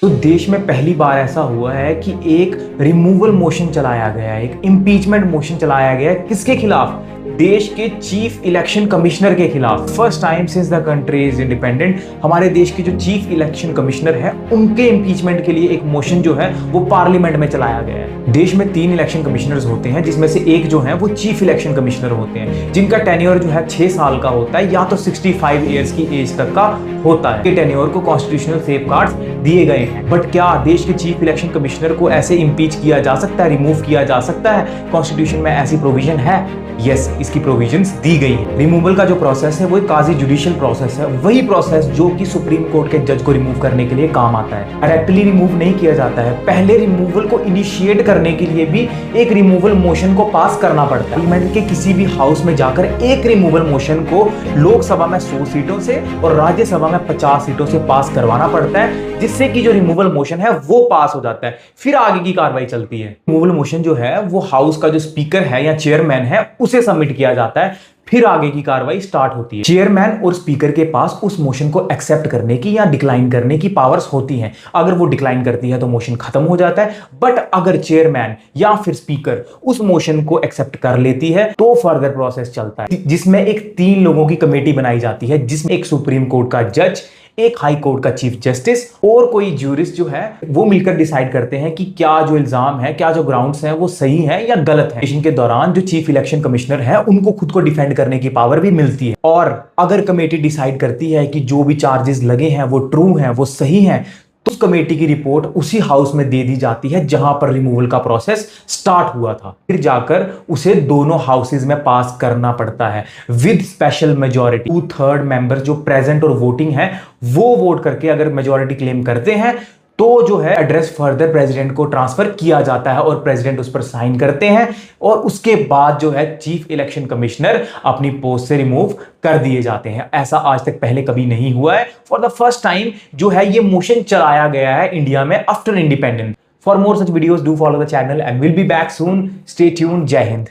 तो देश में पहली बार ऐसा हुआ है कि एक रिमूवल मोशन चलाया गया है, एक इम्पीचमेंट मोशन चलाया गया है। किसके खिलाफ? देश के चीफ इलेक्शन कमिश्नर के खिलाफ। First time since the country is independent हमारे देश के जो चीफ इलेक्शन कमिश्नर है उनके इम्पीचमेंट के लिए एक मोशन जो है वो पार्लियामेंट में चलाया गया है। देश में 3 इलेक्शन कमिश्नर्स होते हैं, जिसमें से एक जो है वो चीफ इलेक्शन कमिश्नर होते हैं, जिनका टेन्योर जो है 6 साल का होता है या तो 65 ईयर्स की एज तक का होता है। टेन्योर को कॉन्स्टिट्यूशनल सेफगार्ड्स दिए गए हैं। बट क्या देश के चीफ इलेक्शन कमिश्नर को ऐसे इम्पीच किया जा सकता है, रिमूव किया जा सकता है? कॉन्स्टिट्यूशन में ऐसी प्रोविजन है? यस, इसकी प्रोविजंस दी गई है। रिमूवल का जो प्रोसेस है वो एक काजी जुडिशियल प्रोसेस है, वही प्रोसेस जो कि सुप्रीम कोर्ट के जज को रिमूव करने के लिए काम आता है। डायरेक्टली रिमूव नहीं किया जाता है, पहले रिमूवल को इनिशिएट करने के लिए भी एक रिमूवल मोशन को पास करना पड़ता है। पार्लियामेंट के किसी भी हाउस में जाकर एक रिमूवल मोशन को लोकसभा में 100 सीटों से और राज्यसभा में 50 सीटों से पास करवाना पड़ता है, जिससे कि जो रिमूवल मोशन है वो पास हो जाता है। फिर आगे की कार्रवाई चलती है। रिमूवल मोशन जो है वो हाउस का जो स्पीकर है या चेयरमैन है उसे सबमिट किया जाता है, फिर आगे की कार्रवाई स्टार्ट होती है। चेयरमैन और स्पीकर के पास उस मोशन को एक्सेप्ट करने की या डिक्लाइन करने की पावर्स होती हैं। अगर वो डिक्लाइन करती है तो मोशन खत्म हो जाता है, बट अगर चेयरमैन या फिर स्पीकर उस मोशन को एक्सेप्ट कर लेती है तो फर्दर प्रोसेस चलता है, जिसमें एक 3 लोगों की कमेटी बनाई जाती है, जिसमें एक सुप्रीम कोर्ट का जज, एक हाई कोर्ट का चीफ जस्टिस और कोई ज्यूरिस्ट जो है वो मिलकर डिसाइड करते हैं कि क्या जो इल्जाम है, क्या जो ग्राउंड्स हैं वो सही है या गलत है। इलेक्शन के दौरान जो चीफ इलेक्शन कमिश्नर है उनको खुद को डिफेंड करने की पावर भी मिलती है। और अगर कमेटी डिसाइड करती है कि जो भी चार्जेस लगे हैं वो ट्रू हैं, वो सही हैं, तो उस कमेटी की रिपोर्ट उसी हाउस में दे दी जाती है जहां पर रिमूवल का प्रोसेस स्टार्ट हुआ था। फिर जाकर उसे दोनों हाउसेज में पास करना पड़ता है विद स्पेशल मेजॉरिटी। 2/3 मेंबर्स जो प्रेजेंट और वोटिंग है वो वोट करके अगर मेजॉरिटी क्लेम करते हैं तो जो है एड्रेस फर्दर प्रेसिडेंट को ट्रांसफर किया जाता है और प्रेसिडेंट उस पर साइन करते हैं और उसके बाद जो है चीफ इलेक्शन कमिश्नर अपनी पोस्ट से रिमूव कर दिए जाते हैं। ऐसा आज तक पहले कभी नहीं हुआ है। फॉर द फर्स्ट टाइम जो है ये मोशन चलाया गया है इंडिया में after independence. For more such videos do follow the channel and will be back soon. Stay tuned. जय हिंद।